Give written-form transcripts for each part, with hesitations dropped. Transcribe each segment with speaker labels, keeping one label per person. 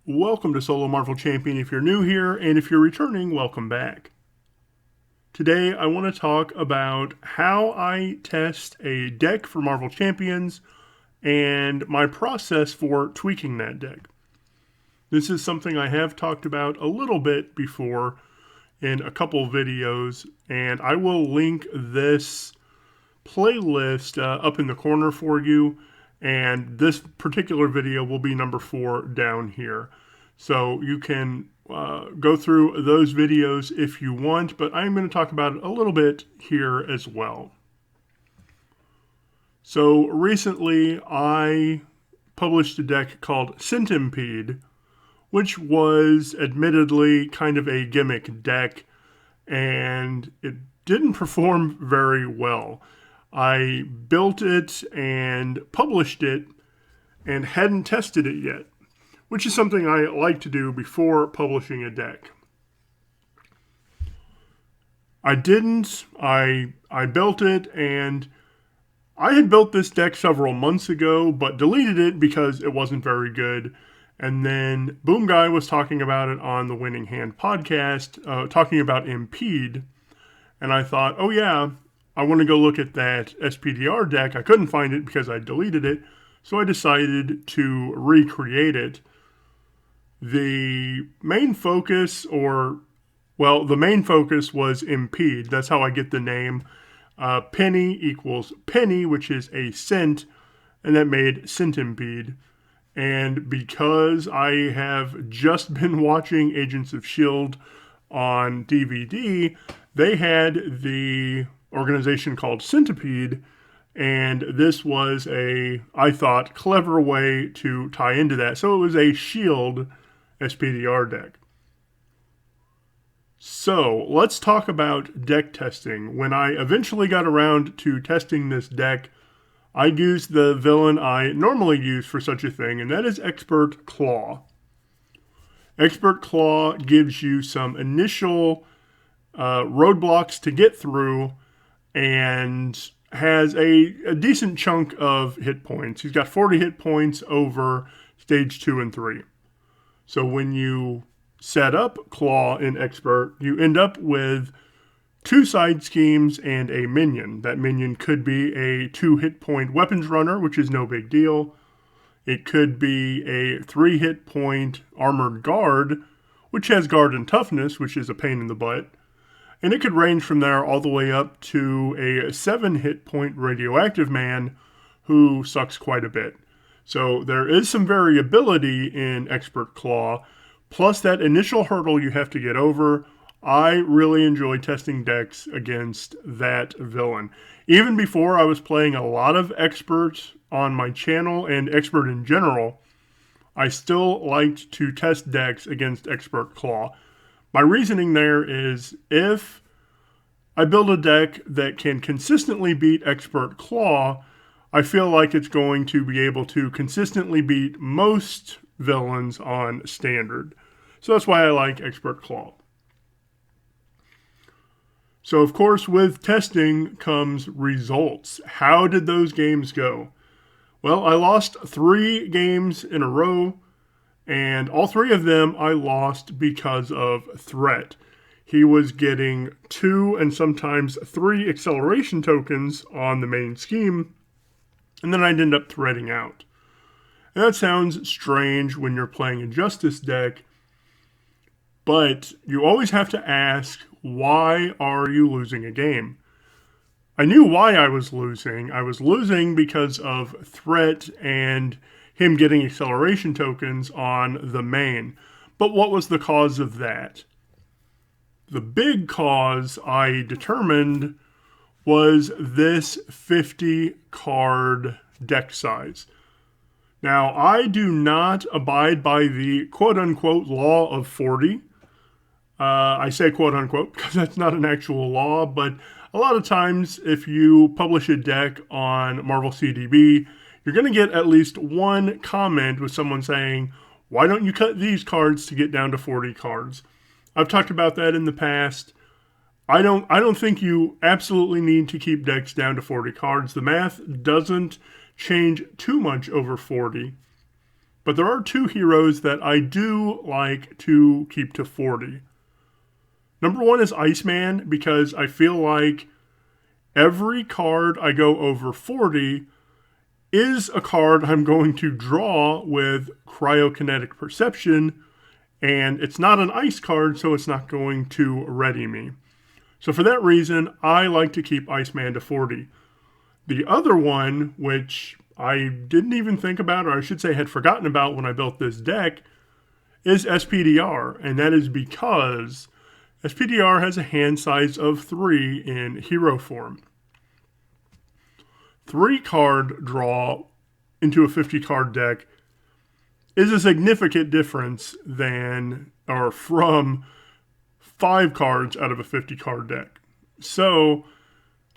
Speaker 1: Welcome to Solo Marvel Champion if you're new here, and if you're returning, welcome back. Today I want to talk about how I test a deck for Marvel Champions and my process for tweaking that deck. This is something I have talked about a little bit before in a couple videos, and I will link this playlist up in the corner for you. And this particular video will be number 4 down here. So you can go through those videos if you want, but I'm going to talk about it a little bit here as well. So recently I published a deck called CentiMpede, which was admittedly kind of a gimmick deck, and it didn't perform very well. I built it and published it and hadn't tested it yet, which is something I like to do before publishing a deck. I didn't. I built it, and I had built this deck several months ago, but deleted it because it wasn't very good. And then Boom Guy was talking about it on the Winning Hand podcast, talking about Impede, and I thought, oh yeah, I want to go look at that SPDR deck. I couldn't find it because I deleted it, so I decided to recreate it. The main focus was Impede. That's how I get the name. Penny equals penny, which is a cent, and that made CentiMpede. And because I have just been watching Agents of S.H.I.E.L.D. on DVD, they had the organization called CentiMpede, and this was I thought, clever way to tie into that. So it was a S.H.I.E.L.D. SPDR deck. So let's talk about deck testing. When I eventually got around to testing this deck, I used the villain I normally use for such a thing, and that is Expert Claw. Expert Claw gives you some initial roadblocks to get through, and has a decent chunk of hit points. He's got 40 hit points over stage 2 and 3. So when you set up Claw in Expert, you end up with 2 side schemes and a minion. That minion could be a 2 hit point weapons runner, which is no big deal. It could be a 3 hit point armored guard, which has guard and toughness, which is a pain in the butt. And it could range from there all the way up to a 7 hit point radioactive man who sucks quite a bit. So there is some variability in Expert Claw, plus that initial hurdle you have to get over. I really enjoy testing decks against that villain. Even before I was playing a lot of Expert on my channel and Expert in general, I still liked to test decks against Expert Claw. My reasoning there is, if I build a deck that can consistently beat Expert Claw, I feel like it's going to be able to consistently beat most villains on Standard. So that's why I like Expert Claw. So of course, with testing comes results. How did those games go? Well, I lost 3 games in a row, and all 3 of them I lost because of threat. He was getting 2 and sometimes 3 acceleration tokens on the main scheme, and then I'd end up threading out. And that sounds strange when you're playing a Justice deck, but you always have to ask, why are you losing a game? I knew why I was losing. I was losing because of threat and him getting acceleration tokens on the main. But what was the cause of that? The big cause I determined was this 50 card deck size. Now, I do not abide by the quote-unquote law of 40. I say quote-unquote because that's not an actual law, but a lot of times if you publish a deck on MarvelCDB, you're going to get at least one comment with someone saying, why don't you cut these cards to get down to 40 cards? I've talked about that in the past. I don't think you absolutely need to keep decks down to 40 cards. The math doesn't change too much over 40. But there are two heroes that I do like to keep to 40. Number one is Iceman, because I feel like every card I go over 40 is a card I'm going to draw with cryokinetic perception, and it's not an ice card, so it's not going to ready me. So for that reason, I like to keep Iceman to 40. The other one, which I didn't even think about, or I should say had forgotten about when I built this deck, is SPDR, and that is because SPDR has a hand size of 3 in hero form. 3 card draw into a 50 card deck is a significant difference than, or from, 5 cards out of a 50 card deck. So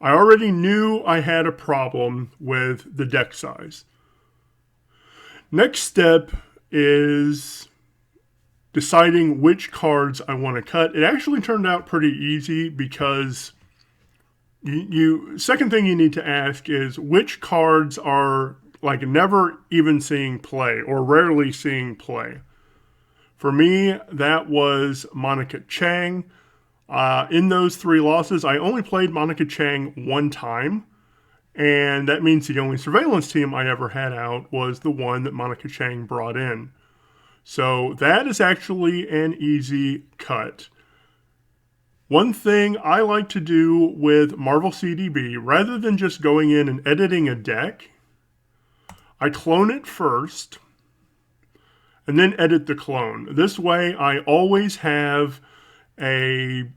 Speaker 1: I already knew I had a problem with the deck size. Next step is deciding which cards I want to cut. It actually turned out pretty easy because second thing you need to ask is which cards are like never even seeing play or rarely seeing play. For me, that was Monica Chang. In those 3 losses, I only played Monica Chang 1 time, and that means the only surveillance team I ever had out was the one that Monica Chang brought in. So that is actually an easy cut. One thing I like to do with MarvelCDB, rather than just going in and editing a deck, I clone it first and then edit the clone. This way I always have an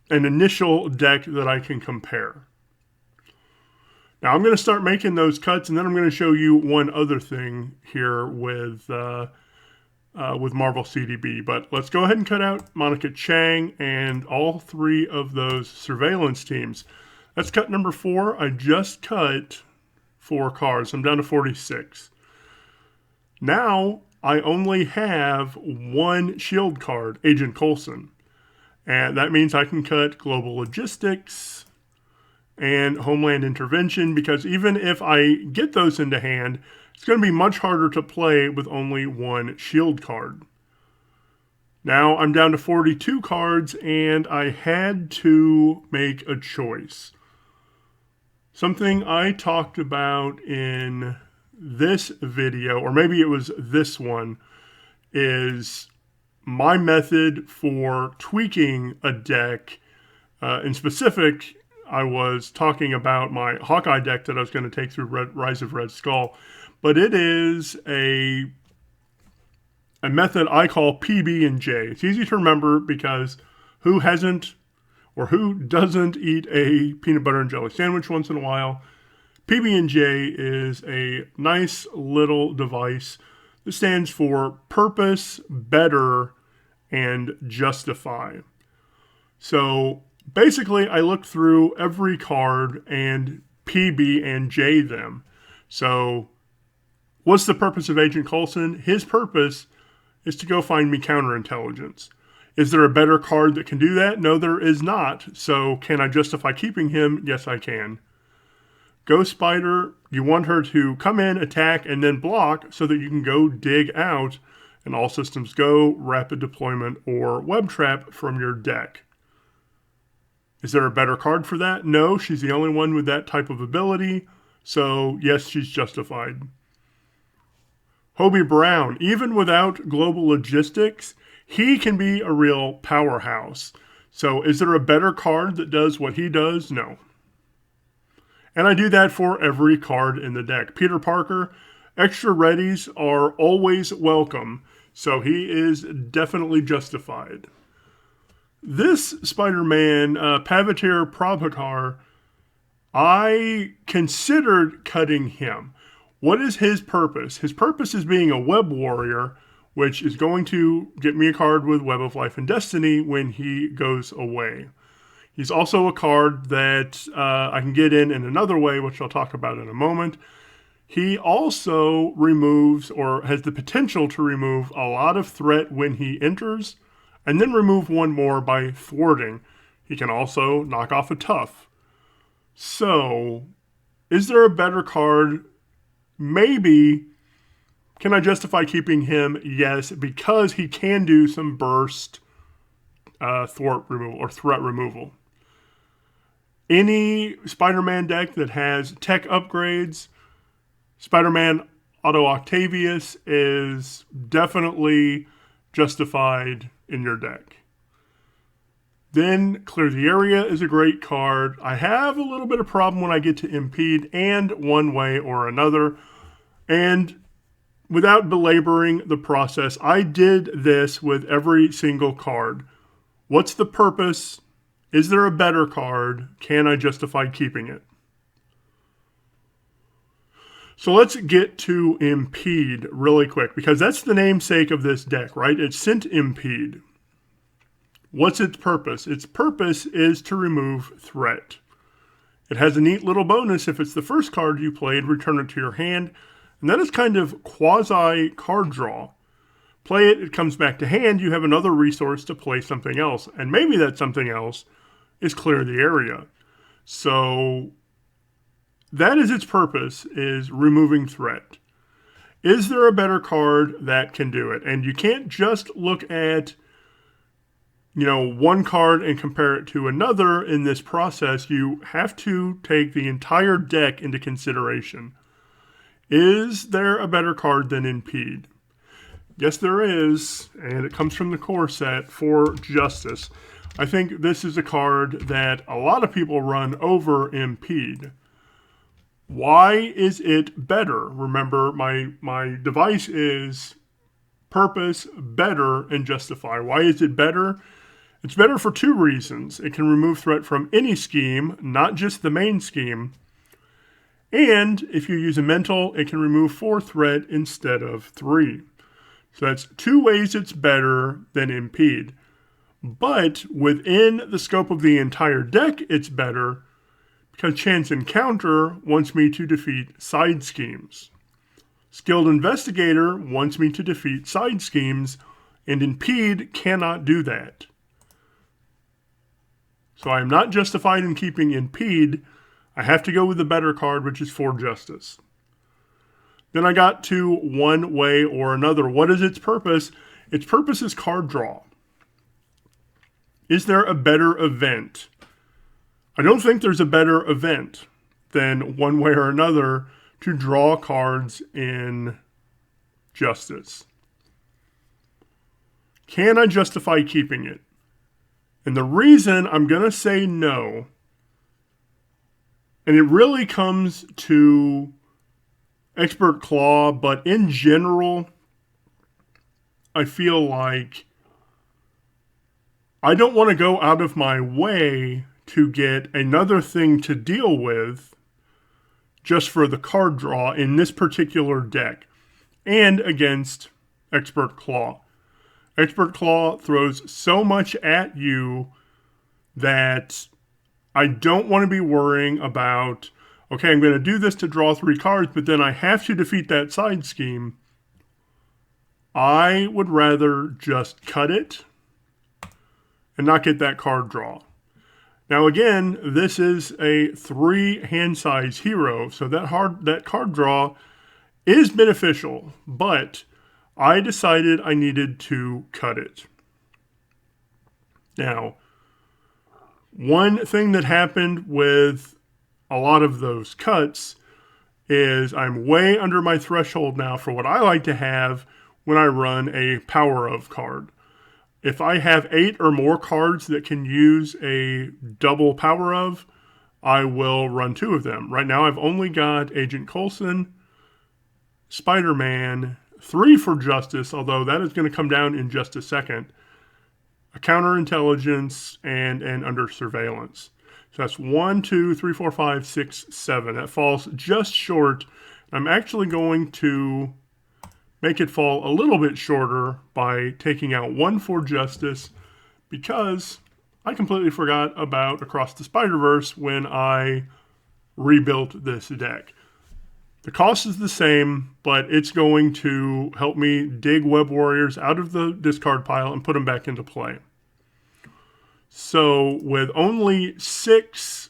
Speaker 1: initial deck that I can compare. Now I'm going to start making those cuts, and then I'm going to show you one other thing here with MarvelCDB. But let's go ahead and cut out Monica Chang and all 3 of those surveillance teams. That's cut number 4. I just cut 4 cards. I'm down to 46. Now I only have 1 shield card, Agent Coulson. And that means I can cut Global Logistics and Homeland Intervention, because even if I get those into hand, it's going to be much harder to play with only 1 shield card. Now I'm down to 42 cards, and I had to make a choice. Something I talked about in this video, or maybe it was this one, is my method for tweaking a deck. In specific, I was talking about my Hawkeye deck that I was going to take through Rise of Red Skull. But it is a method I call PB&J. It's easy to remember because who hasn't or who doesn't eat a peanut butter and jelly sandwich once in a while? PB&J is a nice little device that stands for Purpose, Better, and Justify. So basically, I looked through every card and PB&J them. So what's the purpose of Agent Coulson? His purpose is to go find me counterintelligence. Is there a better card that can do that? No, there is not. So can I justify keeping him? Yes, I can. Ghost Spider, you want her to come in, attack, and then block so that you can go dig out an all systems go, rapid deployment, or web trap from your deck. Is there a better card for that? No, she's the only one with that type of ability. So yes, she's justified. Hobie Brown, even without global logistics, he can be a real powerhouse. So is there a better card that does what he does? No. And I do that for every card in the deck. Peter Parker, extra readies are always welcome. So he is definitely justified. This Spider-Man, Pavatir Prabhakar, I considered cutting him. What is his purpose? His purpose is being a web warrior, which is going to get me a card with Web of Life and Destiny when he goes away. He's also a card that I can get in another way, which I'll talk about in a moment. He also removes, or has the potential to remove, a lot of threat when he enters, and then remove one more by thwarting. He can also knock off a tough. So, is there a better card? Maybe, Can I justify keeping him? Yes, because he can do some burst thwart removal or threat removal. Any Spider-Man deck that has tech upgrades, Spider-Man Otto Octavius is definitely justified in your deck. Then Clear the Area is a great card. I have a little bit of problem when I get to Impede and One Way or Another. And without belaboring the process, I did this with every single card. What's the purpose? Is there a better card? Can I justify keeping it? So let's get to Impede really quick, because that's the namesake of this deck, right? It's CentiMpede. What's its purpose? Its purpose is to remove threat. It has a neat little bonus. If it's the first card you played, return it to your hand. And that is kind of quasi card draw. Play it, it comes back to hand, you have another resource to play something else. And maybe that something else is Clear the Area. So that is its purpose, is removing threat. Is there a better card that can do it? And you can't just look at one card and compare it to another in this process. You have to take the entire deck into consideration. Is there a better card than Impede? Yes, there is, and it comes from the core set for Justice. I think this is a card that a lot of people run over Impede. Why is it better? Remember, my device is purpose, better, and justify. Why is it better? It's better for two reasons. It can remove threat from any scheme, not just the main scheme. And if you use a mental, it can remove 4 threat instead of 3. So that's 2 ways it's better than Impede. But within the scope of the entire deck, it's better because Chance Encounter wants me to defeat side schemes. Skilled Investigator wants me to defeat side schemes, and Impede cannot do that. So I am not justified in keeping Impede. I have to go with the better card, which is for Justice. Then I got to One Way or Another. What is its purpose? Its purpose is card draw. Is there a better event? I don't think there's a better event than One Way or Another to draw cards in Justice. Can I justify keeping it? And the reason I'm going to say no, and it really comes to Expert Claw, but in general, I feel like I don't want to go out of my way to get another thing to deal with just for the card draw in this particular deck and against Expert Claw. Expert Claw throws so much at you that I don't want to be worrying about, okay, I'm going to do this to draw 3 cards, but then I have to defeat that side scheme. I would rather just cut it and not get that card draw. Now again, this is a 3 hand size hero, so that card draw is beneficial, but I decided I needed to cut it. Now, one thing that happened with a lot of those cuts is I'm way under my threshold now for what I like to have when I run a Power Of card. If I have 8 or more cards that can use a double Power Of, I will run 2 of them. Right now I've only got Agent Coulson, Spider-Man, 3 for Justice, although that is going to come down in just a second, a Counterintelligence, and an Under Surveillance. So that's 1, 2, 3, 4, 5, 6, 7. That falls just short. I'm actually going to make it fall a little bit shorter by taking out 1 for Justice, because I completely forgot about Across the Spider-Verse when I rebuilt this deck. The cost is the same, but it's going to help me dig Web Warriors out of the discard pile and put them back into play. So with only 6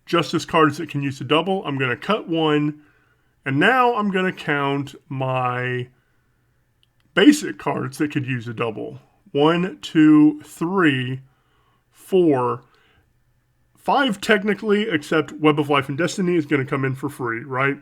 Speaker 1: Justice cards that can use a double, I'm going to cut 1 And now I'm going to count my basic cards that could use a double. 1, 2, 3, 4, 5 technically, except Web of Life and Destiny is going to come in for free, right?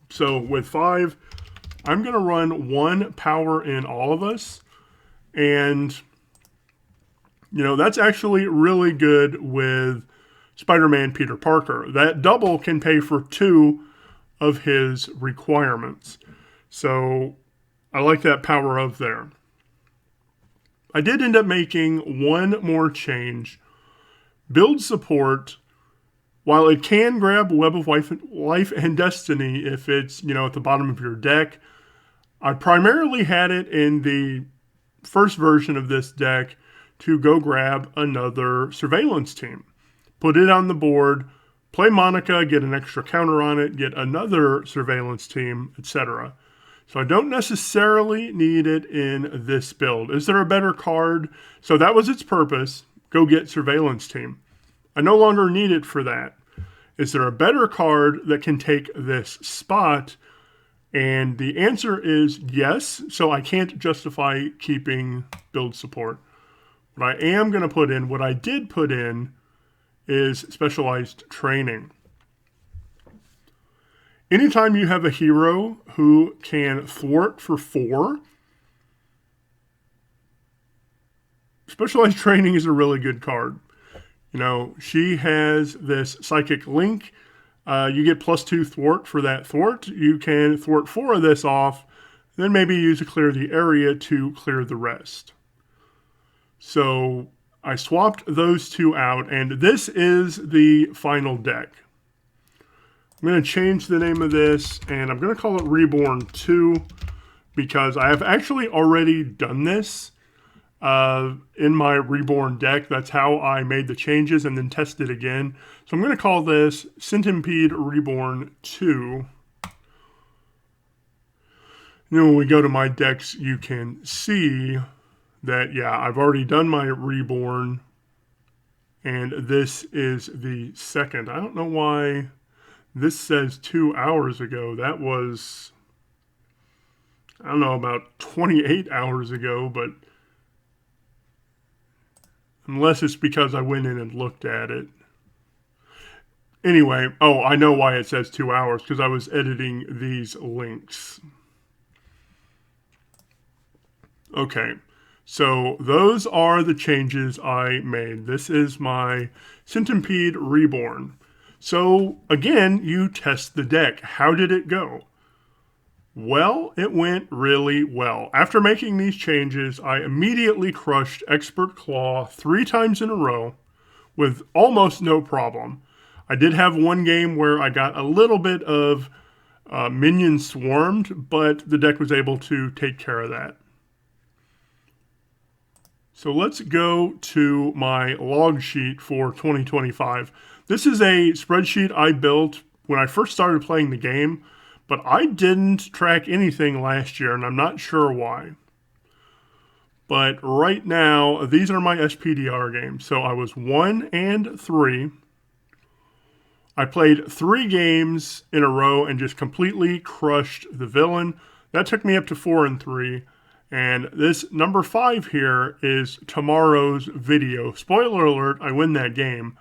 Speaker 1: So with 5, I'm going to run 1 power in all of us. And, you know, that's actually really good with Spider-Man Peter Parker. That double can pay for 2 of his requirements. So I like that power of there. I did end up making one more change. Build support, while it can grab Web of Life and Destiny if it's, you know, at the bottom of your deck, I primarily had it in the first version of this deck to go grab another surveillance team. Put it on the board, play Monica, get an extra counter on it, get another surveillance team, etc. So I don't necessarily need it in this build. Is there a better card? So that was its purpose. Go get surveillance team. I no longer need it for that. Is there a better card that can take this spot? And the answer is yes. So I can't justify keeping build support. What I am going to put in, what I did put in, is specialized training. Anytime you have a hero who can thwart for 4, specialized training is a really good card. You know, she has this psychic link. You get +2 thwart for that thwart. You can thwart 4 of this off, then maybe use a clear the area to clear the rest. So I swapped those 2 out, and this is the final deck. I'm going to change the name of this, and I'm going to call it Reborn 2, because I have actually already done this in my Reborn deck. That's how I made the changes and then tested again. So I'm going to call this CentiMpede Reborn 2. And then when we go to my decks, you can see that, yeah, I've already done my Reborn, and this is the second. I don't know why this says 2 hours ago. That was, I don't know, about 28 hours ago, but unless it's because I went in and looked at it. Anyway, oh, I know why it says 2 hours, because I was editing these links. Okay, so those are the changes I made. This is my CentiMpede Reborn. So again, you test the deck. How did it go? Well, it went really well. After making these changes, I immediately crushed Expert Claw 3 times in a row with almost no problem. I did have one game where I got a little bit of minions swarmed, but the deck was able to take care of that. So let's go to my log sheet for 2025. This is a spreadsheet I built when I first started playing the game, but I didn't track anything last year, and I'm not sure why. But right now, these are my SPDR games. So I was 1 and 3. I played 3 games in a row and just completely crushed the villain. That took me up to 4 and 3. And this number 5 here is tomorrow's video. Spoiler alert, I win that game.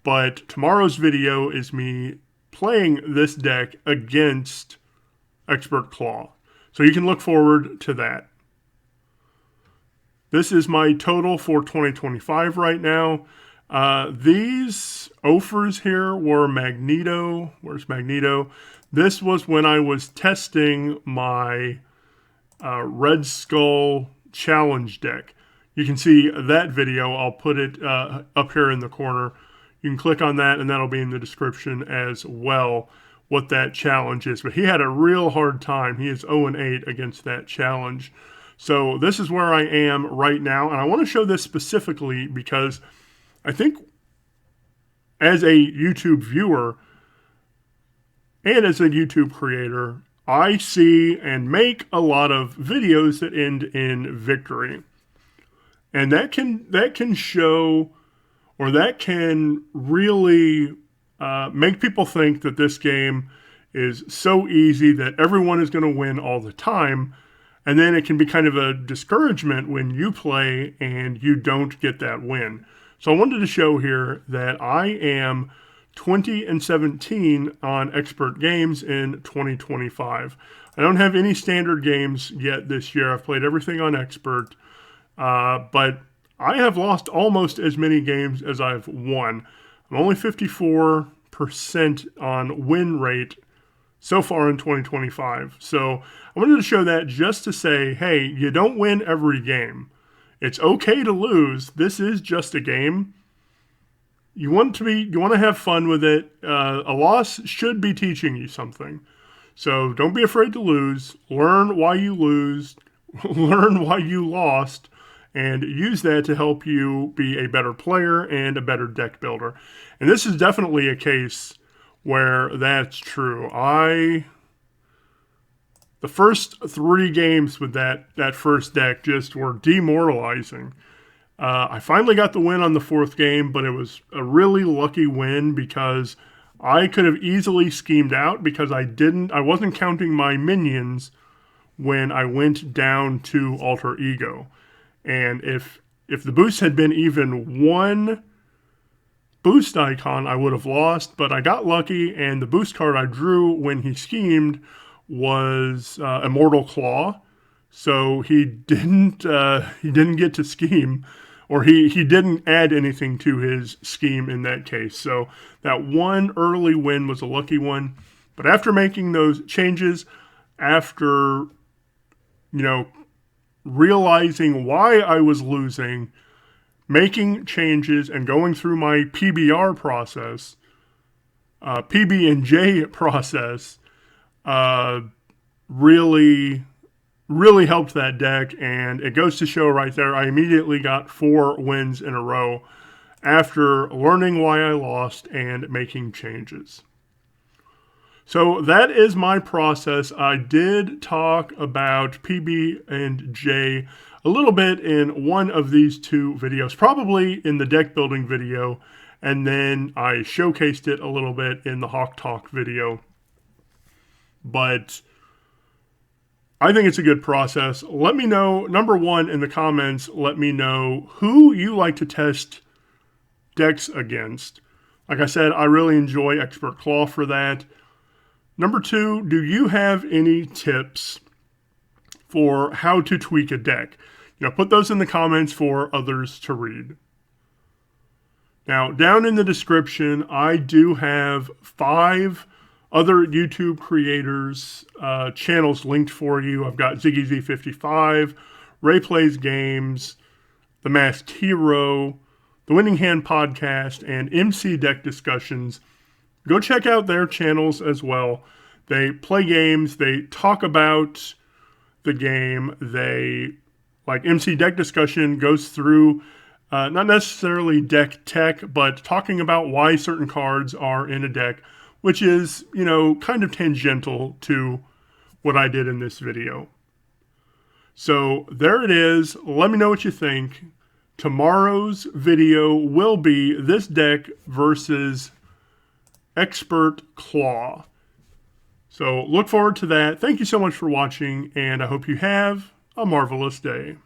Speaker 1: But tomorrow's video is me playing this deck against Expert Claw. So you can look forward to that. This is my total for 2025 right now. These offers here were Magneto. Where's Magneto? This was when I was testing my Red Skull challenge deck. You can see that video. I'll put it up here in the corner. You can click on that, and that'll be in the description as well, what that challenge is. But he had a real hard time. He is 0-8 against that challenge. So this is where I am right now, and I want to show this specifically because I think as a YouTube viewer and as a YouTube creator, I see and make a lot of videos that end in victory. And that can show, or that can really make people think that this game is so easy that everyone is going to win all the time. And then it can be kind of a discouragement when you play and you don't get that win. So I wanted to show here that I am 20-17 on expert games in 2025. I don't have any standard games yet this year. I've played everything on expert, but I have lost almost as many games as I've won. I'm only 54% on win rate so far in 2025. So I wanted to show that just to say, hey, you don't win every game. It's okay to lose. This is just a game. You want to have fun with it. A loss should be teaching you something. So don't be afraid to lose. Learn why you lose. Learn why you lost. And use that to help you be a better player and a better deck builder. And this is definitely a case where that's true. The first 3 games with that first deck just were demoralizing. I finally got the win on the 4th game, but it was a really lucky win because I could have easily schemed out because I wasn't counting my minions when I went down to Alter Ego. And if the boost had been even 1 boost icon, I would have lost, but I got lucky, and the boost card I drew when he schemed was Immortal Claw. So he didn't get to scheme, or he didn't add anything to his scheme in that case. So that one early win was a lucky one. But after making those changes, after realizing why I was losing, making changes and going through my PBR process, PB&J process, really helped that deck, and it goes to show right there, I immediately got 4 wins in a row after learning why I lost and making changes. So that is my process. I did talk about PB&J a little bit in one of these 2 videos, probably in the deck building video, and then I showcased it a little bit in the Hawk Talk video. But I think it's a good process. Let me know, number 1, in the comments, let me know who you like to test decks against. Like I said, I really enjoy Expert Claw for that. Number 2, do you have any tips for how to tweak a deck? Put those in the comments for others to read. Now, down in the description, I do have 5 other YouTube creators' channels linked for you. I've got ZiggyZ55, Ray Plays Games, The Masked Hero, The Winning Hand Podcast, and MC Deck Discussions. Go check out their channels as well. They play games. They talk about the game. Like MC Deck Discussion goes through not necessarily deck tech, but talking about why certain cards are in a deck, which is, kind of tangential to what I did in this video. So there it is. Let me know what you think. Tomorrow's video will be this deck versus Expert Claw. So look forward to that. Thank you so much for watching, and I hope you have a marvelous day.